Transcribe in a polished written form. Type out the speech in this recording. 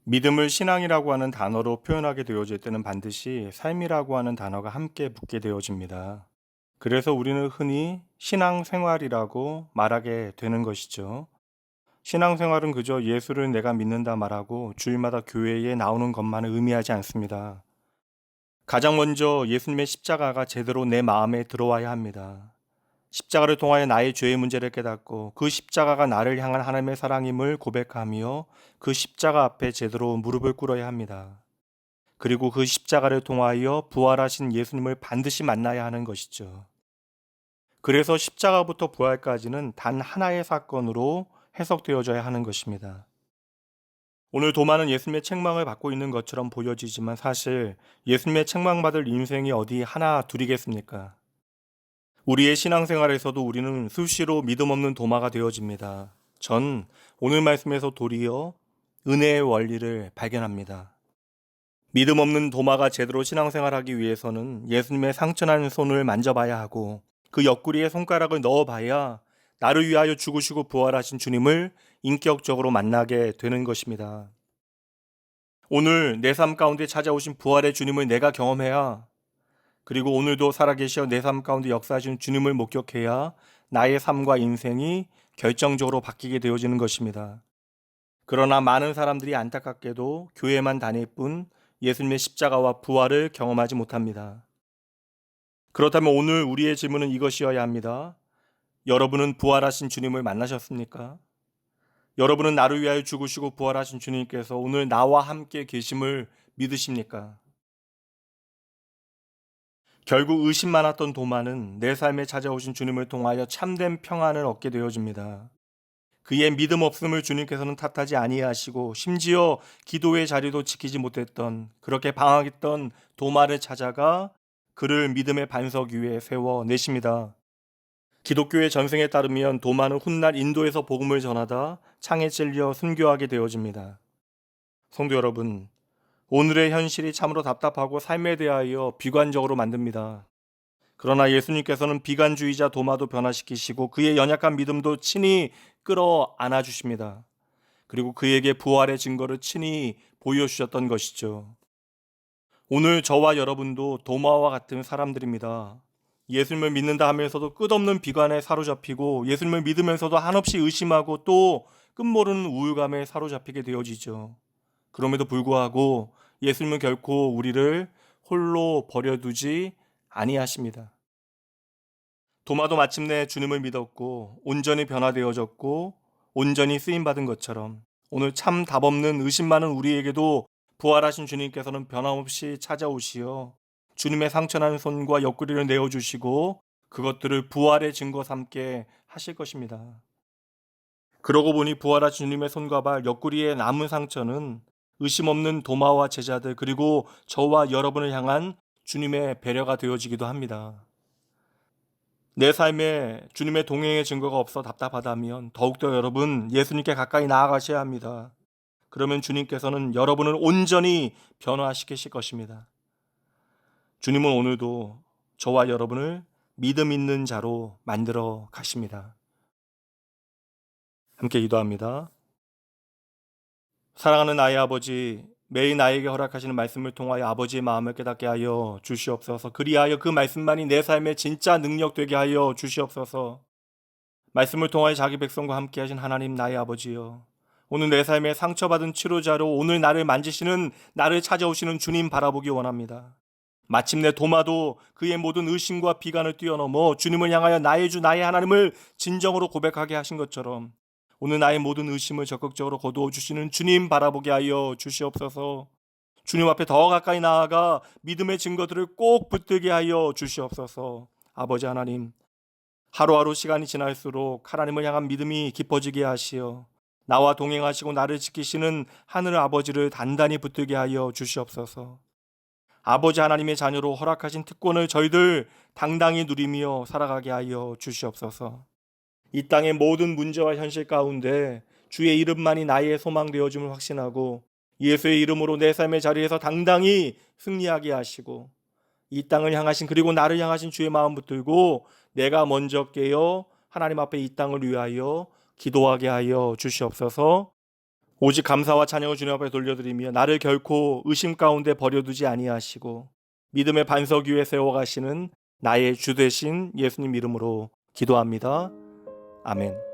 믿음을 신앙이라고 하는 단어로 표현하게 되어질 때는 반드시 삶이라고 하는 단어가 함께 붙게 되어집니다. 그래서 우리는 흔히 신앙생활이라고 말하게 되는 것이죠. 신앙생활은 그저 예수를 내가 믿는다 말하고 주일마다 교회에 나오는 것만을 의미하지 않습니다. 가장 먼저 예수님의 십자가가 제대로 내 마음에 들어와야 합니다. 십자가를 통하여 나의 죄의 문제를 깨닫고 그 십자가가 나를 향한 하나님의 사랑임을 고백하며 그 십자가 앞에 제대로 무릎을 꿇어야 합니다. 그리고 그 십자가를 통하여 부활하신 예수님을 반드시 만나야 하는 것이죠. 그래서 십자가부터 부활까지는 단 하나의 사건으로 해석되어져야 하는 것입니다. 오늘 도마는 예수님의 책망을 받고 있는 것처럼 보여지지만 사실 예수님의 책망받을 인생이 어디 하나 둘이겠습니까? 우리의 신앙생활에서도 우리는 수시로 믿음 없는 도마가 되어집니다. 전 오늘 말씀에서 도리어 은혜의 원리를 발견합니다. 믿음 없는 도마가 제대로 신앙생활하기 위해서는 예수님의 상처난 손을 만져봐야 하고 그 옆구리에 손가락을 넣어봐야 나를 위하여 죽으시고 부활하신 주님을 인격적으로 만나게 되는 것입니다. 오늘 내 삶 가운데 찾아오신 부활의 주님을 내가 경험해야, 그리고 오늘도 살아계셔 내 삶 가운데 역사하시는 주님을 목격해야 나의 삶과 인생이 결정적으로 바뀌게 되어지는 것입니다. 그러나 많은 사람들이 안타깝게도 교회만 다닐 뿐 예수님의 십자가와 부활을 경험하지 못합니다. 그렇다면 오늘 우리의 질문은 이것이어야 합니다. 여러분은 부활하신 주님을 만나셨습니까? 여러분은 나를 위하여 죽으시고 부활하신 주님께서 오늘 나와 함께 계심을 믿으십니까? 결국 의심 많았던 도마는 내 삶에 찾아오신 주님을 통하여 참된 평안을 얻게 되어집니다. 그의 믿음 없음을 주님께서는 탓하지 아니하시고 심지어 기도의 자리도 지키지 못했던, 그렇게 방황했던 도마를 찾아가 그를 믿음의 반석 위에 세워 내십니다. 기독교의 전승에 따르면 도마는 훗날 인도에서 복음을 전하다 창에 찔려 순교하게 되어집니다. 성도 여러분, 오늘의 현실이 참으로 답답하고 삶에 대하여 비관적으로 만듭니다. 그러나 예수님께서는 비관주의자 도마도 변화시키시고 그의 연약한 믿음도 친히 끌어 안아주십니다. 그리고 그에게 부활의 증거를 친히 보여주셨던 것이죠. 오늘 저와 여러분도 도마와 같은 사람들입니다. 예수님을 믿는다 하면서도 끝없는 비관에 사로잡히고 예수님을 믿으면서도 한없이 의심하고 또 끝모르는 우울감에 사로잡히게 되어지죠. 그럼에도 불구하고 예수님은 결코 우리를 홀로 버려두지 아니하십니다. 도마도 마침내 주님을 믿었고 온전히 변화되어졌고 온전히 쓰임받은 것처럼 오늘 참 답없는 의심 많은 우리에게도 부활하신 주님께서는 변함없이 찾아오시어 주님의 상처난 손과 옆구리를 내어주시고 그것들을 부활의 증거 삼게 하실 것입니다. 그러고 보니 부활하신 주님의 손과 발, 옆구리에 남은 상처는 의심 없는 도마와 제자들 그리고 저와 여러분을 향한 주님의 배려가 되어지기도 합니다. 내 삶에 주님의 동행의 증거가 없어 답답하다면 더욱더 여러분 예수님께 가까이 나아가셔야 합니다. 그러면 주님께서는 여러분을 온전히 변화시키실 것입니다. 주님은 오늘도 저와 여러분을 믿음 있는 자로 만들어 가십니다. 함께 기도합니다. 사랑하는 나의 아버지, 매일 나에게 허락하시는 말씀을 통하여 아버지의 마음을 깨닫게 하여 주시옵소서. 그리하여 그 말씀만이 내 삶의 진짜 능력 되게 하여 주시옵소서. 말씀을 통하여 자기 백성과 함께 하신 하나님 나의 아버지여, 오늘 내 삶의 상처받은 치료자로 오늘 나를 만지시는, 나를 찾아오시는 주님 바라보기 원합니다. 마침내 도마도 그의 모든 의심과 비관을 뛰어넘어 주님을 향하여 나의 주 나의 하나님을 진정으로 고백하게 하신 것처럼 오늘 나의 모든 의심을 적극적으로 거두어 주시는 주님 바라보게 하여 주시옵소서. 주님 앞에 더 가까이 나아가 믿음의 증거들을 꼭 붙들게 하여 주시옵소서. 아버지 하나님, 하루하루 시간이 지날수록 하나님을 향한 믿음이 깊어지게 하시어 나와 동행하시고 나를 지키시는 하늘 아버지를 단단히 붙들게 하여 주시옵소서. 아버지 하나님의 자녀로 허락하신 특권을 저희들 당당히 누리며 살아가게 하여 주시옵소서. 이 땅의 모든 문제와 현실 가운데 주의 이름만이 나의 소망 되어짐을 확신하고 예수의 이름으로 내 삶의 자리에서 당당히 승리하게 하시고 이 땅을 향하신 그리고 나를 향하신 주의 마음 붙들고 내가 먼저 깨어 하나님 앞에 이 땅을 위하여 기도하게 하여 주시옵소서. 오직 감사와 찬양을 주님 앞에 돌려드리며 나를 결코 의심 가운데 버려두지 아니하시고 믿음의 반석 위에 세워가시는 나의 주 되신 예수님 이름으로 기도합니다. 아멘.